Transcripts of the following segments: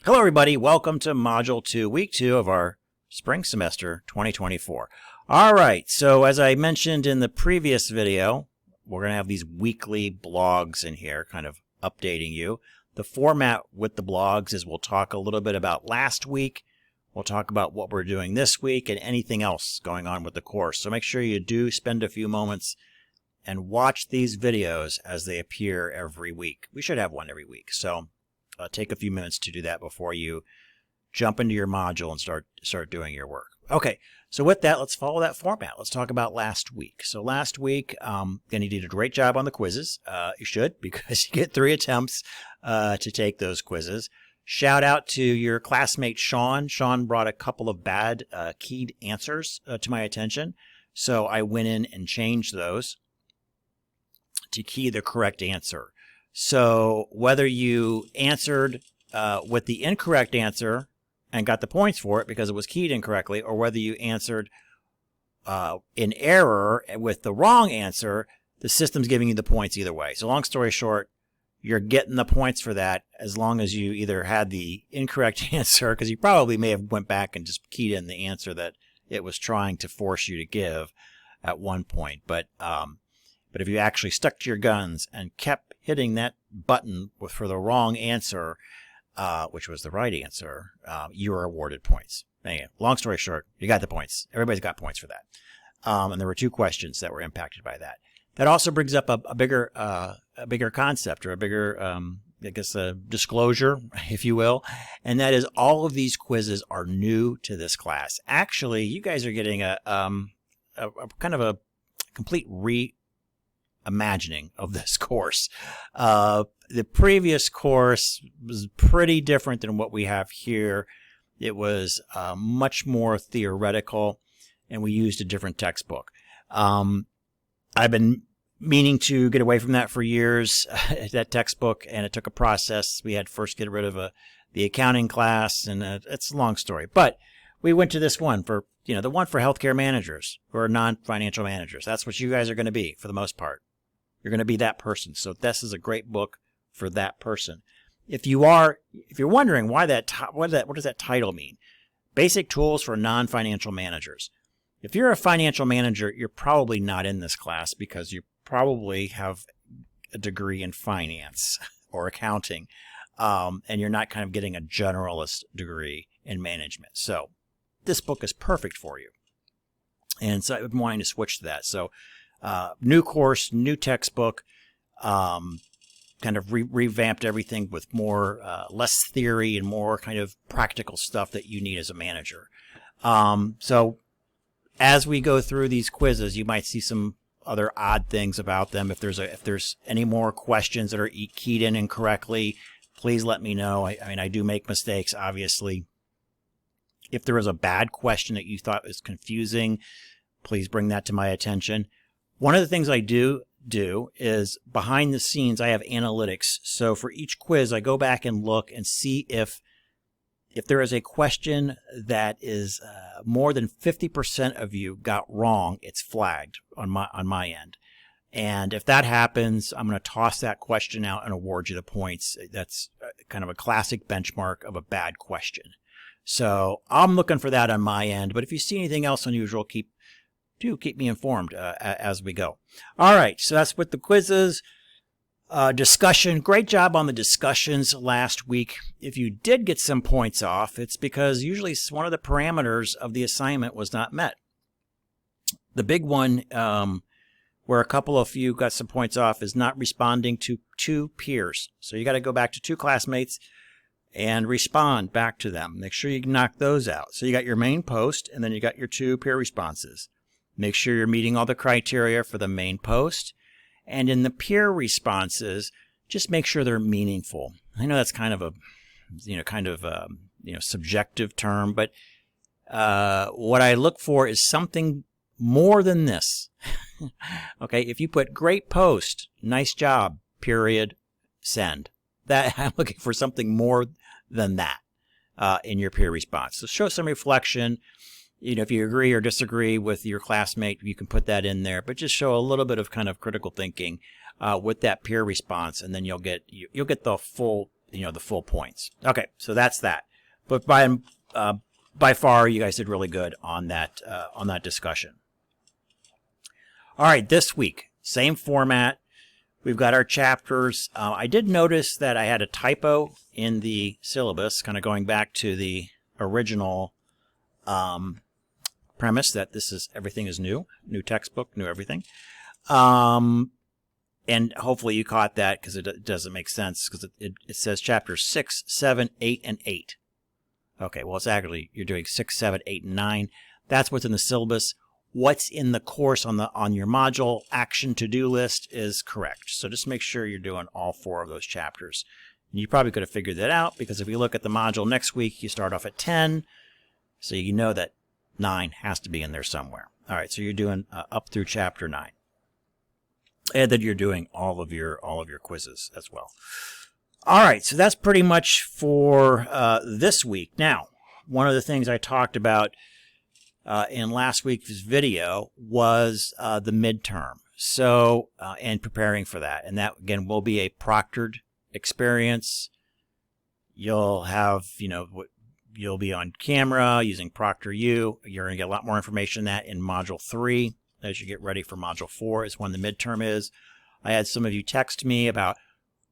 Hello, everybody. Welcome to Module 2, Week 2 of our Spring Semester 2024. All right, so as I mentioned in the previous video, we're going to have these weekly blogs in here, kind of updating you. The format with the blogs is we'll talk a little bit about last week, we'll talk about what we're doing this week, and anything else going on with the course. So make sure you do spend a few moments and watch these videos as they appear every week. We should have one every week, so take a few minutes to do that before you jump into your module and start doing your work. Okay, so with that, let's follow that format. Let's talk about last week. So last week, and you did a great job on the quizzes. You should, because you get 3 attempts to take those quizzes. Shout out to your classmate Sean. Sean brought a couple of bad keyed answers to my attention, so I went in and changed those to key the correct answer. So whether you answered with the incorrect answer and got the points for it because it was keyed incorrectly, or whether you answered in error with the wrong answer, the system's giving you the points either way. So long story short, you're getting the points for that as long as you either had the incorrect answer, because you probably may have went back and just keyed in the answer that it was trying to force you to give at one point. But if you actually stuck to your guns and kept hitting that button for the wrong answer, which was the right answer, you were awarded points. Anyway, long story short, you got the points. Everybody's got points for that. And there were 2 questions that were impacted by that. That also brings up a bigger concept, or a bigger, disclosure, if you will. And that is, all of these quizzes are new to this class. Actually, you guys are getting a kind of a complete reimagining of this course. The previous course was pretty different than what we have here. It was much more theoretical, and we used a different textbook. I've been meaning to get away from that for years, that textbook, and it took a process. We had to first get rid of the accounting class, and it's a long story. But we went to this one for, the one for healthcare managers who are non-financial managers. That's what you guys are going to be for the most part. You're going to be that person. So this is a great book for that person. If you're wondering why what does that title mean? Basic Tools for Non-Financial Managers. If you're a financial manager, you're probably not in this class because you probably have a degree in finance or accounting, and you're not kind of getting a generalist degree in management. So this book is perfect for you. And so I've been wanting to switch to that. So new course, new textbook, kind of revamped everything with more, less theory and more kind of practical stuff that you need as a manager. So as we go through these quizzes, you might see some other odd things about them. If there's any more questions that are keyed in incorrectly, please let me know. I mean, I do make mistakes, obviously. If there was a bad question that you thought was confusing, please bring that to my attention. One of the things I do is, behind the scenes, I have analytics. So for each quiz, I go back and look and see if there is a question that is more than 50% of you got wrong, it's flagged on my end. And if that happens, I'm going to toss that question out and award you the points. That's kind of a classic benchmark of a bad question. So I'm looking for that on my end. But if you see anything else unusual, keep me informed as we go. All right, so that's with the quizzes. Discussion, great job on the discussions last week. If you did get some points off, it's because usually one of the parameters of the assignment was not met. The big one, where a couple of you got some points off, is not responding to 2 peers. So you got to go back to 2 classmates and respond back to them. Make sure you knock those out. So you got your main post, and then you got your 2 peer responses. Make sure you're meeting all the criteria for the main post. And in the peer responses, just make sure they're meaningful. I know that's kind of a, subjective term, but what I look for is something more than this. Okay, if you put great post, nice job, period, send. That I'm looking for something more than that in your peer response. So show some reflection. If you agree or disagree with your classmate, you can put that in there, but just show a little bit of kind of critical thinking with that peer response, and then you'll get the full the full points. Okay, so that's that. But by far, you guys did really good on that discussion. All right, this week, same format. We've got our chapters. I did notice that I had a typo in the syllabus, kind of going back to the original premise that everything is new textbook, new everything. And hopefully you caught that, because it doesn't make sense, because it says chapters 6, 7, 8, and 8. Okay, well, it's actually, you're doing 6, 7, 8, and 9. That's what's in the syllabus. What's in the course on your module action to-do list is correct. So just make sure you're doing all 4 of those chapters. And you probably could have figured that out, because if you look at the module next week, you start off at 10, so you know that 9 has to be in there somewhere. All right, so you're doing up through chapter 9. And then you're doing all of your quizzes as well. All right, so that's pretty much for this week. Now, one of the things I talked about in last week's video was the midterm. So, and preparing for that. And that, again, will be a proctored experience. You'll have, you'll be on camera using ProctorU. You're going to get a lot more information on that in Module 3 as you get ready for Module 4 is when the midterm is. I had some of you text me about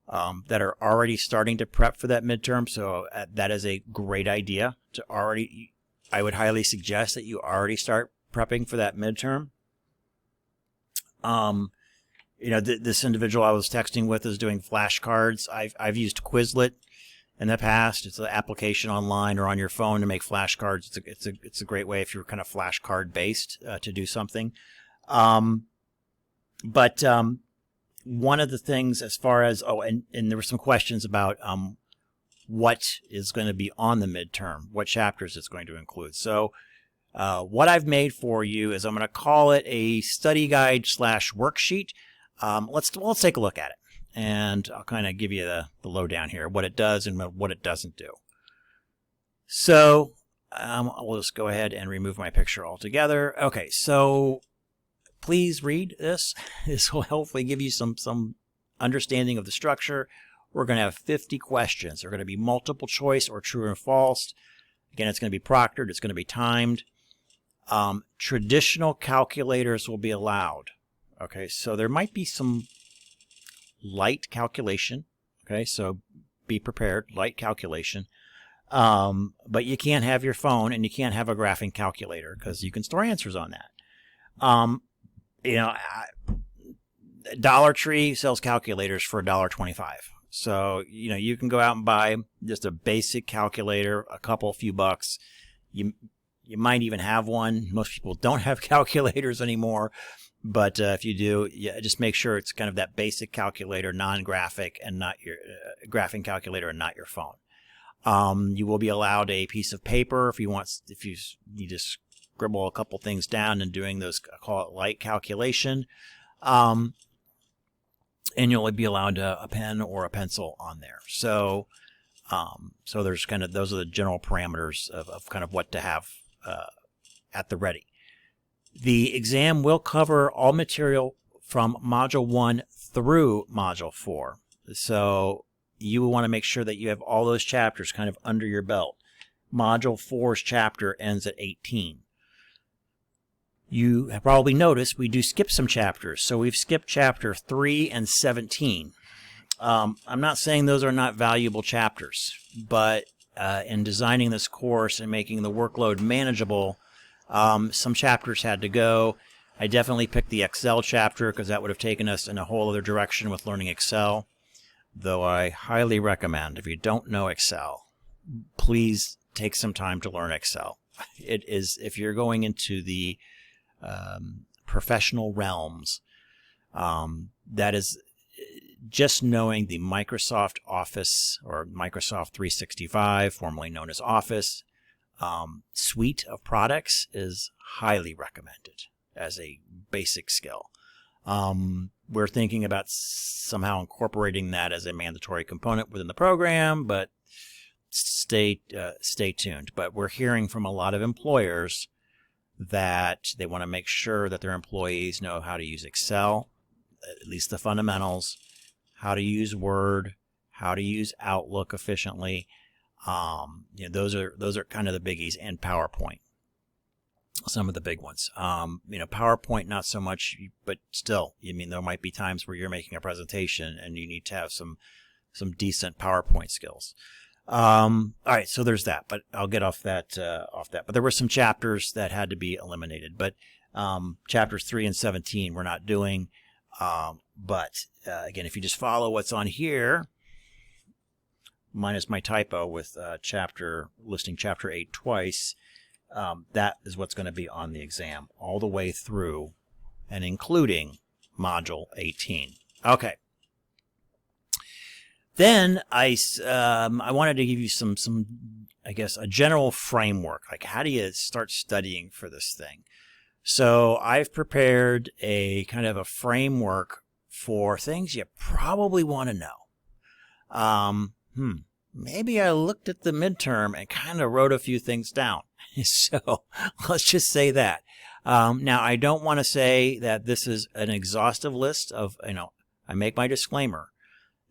that are already starting to prep for that midterm, so that is a great idea to already. I would highly suggest that you already start prepping for that midterm. This individual I was texting with is doing flashcards. I've used Quizlet in the past. It's an application online or on your phone to make flashcards. It's a great way if you're kind of flashcard based to do something. But one of the things as far as, and there were some questions about what is going to be on the midterm, what chapters it's going to include. So what I've made for you is I'm going to call it a study guide / worksheet. Let's take a look at it, and I'll kind of give you the lowdown here, what it does and what it doesn't do. So I'll just go ahead and remove my picture altogether. Okay, so please read this. This will hopefully give you some understanding of the structure. We're going to have 50 questions. They're going to be multiple choice or true and false. Again, it's going to be proctored. It's going to be timed. Traditional calculators will be allowed. Okay, so there might be some light calculation. Okay, so be prepared, light calculation. But you can't have your phone and you can't have a graphing calculator because you can store answers on that. Dollar Tree sells calculators for $1.25. So, you can go out and buy just a basic calculator, a few bucks. You might even have one. Most people don't have calculators anymore. But if you do, just make sure it's kind of that basic calculator, non-graphic, and not your graphing calculator, and not your phone. You will be allowed a piece of paper if you need to scribble a couple things down and doing those, I call it light calculation. And you'll be allowed a pen or a pencil on there. So there's kind of, those are the general parameters of kind of what to have at the ready. The exam will cover all material from Module 1 through Module 4. So you will want to make sure that you have all those chapters kind of under your belt. Module 4's chapter ends at 18. You have probably noticed we do skip some chapters. So we've skipped chapter 3 and 17. I'm not saying those are not valuable chapters, but in designing this course and making the workload manageable, some chapters had to go. I definitely picked the Excel chapter because that would have taken us in a whole other direction with learning Excel. Though I highly recommend, if you don't know Excel, please take some time to learn Excel. It is, if you're going into the professional realms, that is just knowing the Microsoft Office or Microsoft 365, formerly known as Office, suite of products is highly recommended as a basic skill. We're thinking about somehow incorporating that as a mandatory component within the program, but stay tuned. But we're hearing from a lot of employers that they want to make sure that their employees know how to use Excel, at least the fundamentals, how to use Word, how to use Outlook efficiently. Those are kind of the biggies, and PowerPoint. Some of the big ones. PowerPoint not so much, but still, there might be times where you're making a presentation and you need to have some decent PowerPoint skills. All right, so there's that, but I'll get off that. But there were some chapters that had to be eliminated. But chapters 3 and 17 we're not doing. But again, if you just follow what's on here, minus my typo with listing chapter 8 twice, that is what's going to be on the exam all the way through and including module 18. Okay. Then I wanted to give you some I guess a general framework, like how do you start studying for this thing. So I've prepared a kind of a framework for things you probably want to know. Maybe I looked at the midterm and kind of wrote a few things down. So let's just say that. Now, I don't want to say that this is an exhaustive list of, I make my disclaimer.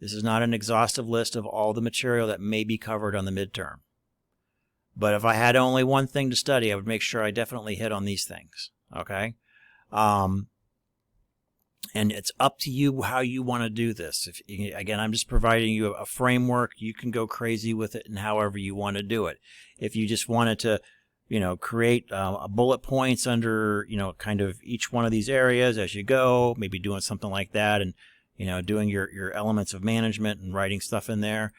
This is not an exhaustive list of all the material that may be covered on the midterm. But if I had only one thing to study, I would make sure I definitely hit on these things. Okay? And it's up to you how you want to do this. Again, I'm just providing you a framework. You can go crazy with it and however you want to do it. If you just wanted to, create bullet points under, kind of each one of these areas as you go, maybe doing something like that, and doing your elements of management and writing stuff in there.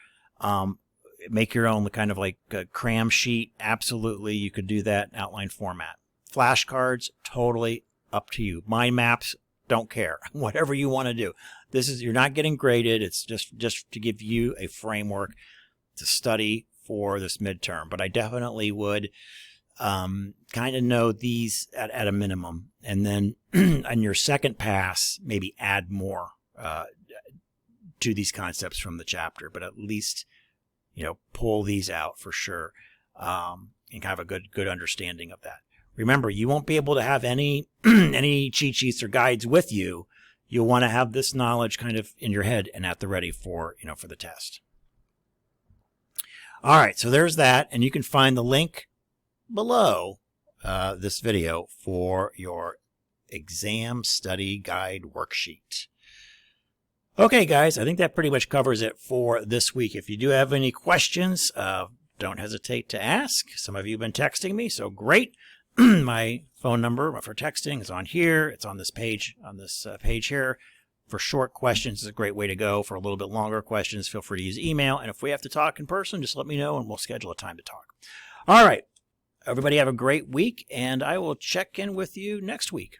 Make your own kind of like a cram sheet. Absolutely, you could do that in outline format. Flashcards, totally up to you. Mind maps, don't care. Whatever you want to do. You're not getting graded. It's just to give you a framework to study for this midterm. But I definitely would kind of know these at a minimum. And then on your second pass, maybe add more to these concepts from the chapter, but at least, pull these out for sure, and have a good understanding of that. Remember, you won't be able to have any cheat sheets or guides with you. You'll want to have this knowledge kind of in your head and at the ready for the test. All right, so there's that, and you can find the link below this video for your exam study guide worksheet. Okay, guys, I think that pretty much covers it for this week. If you do have any questions, don't hesitate to ask. Some of you have been texting me, so great. My phone number for texting is on here. It's on this page, page here. For short questions, is a great way to go. For a little bit longer questions, feel free to use email. And if we have to talk in person, just let me know, and we'll schedule a time to talk. All right. Everybody have a great week, and I will check in with you next week.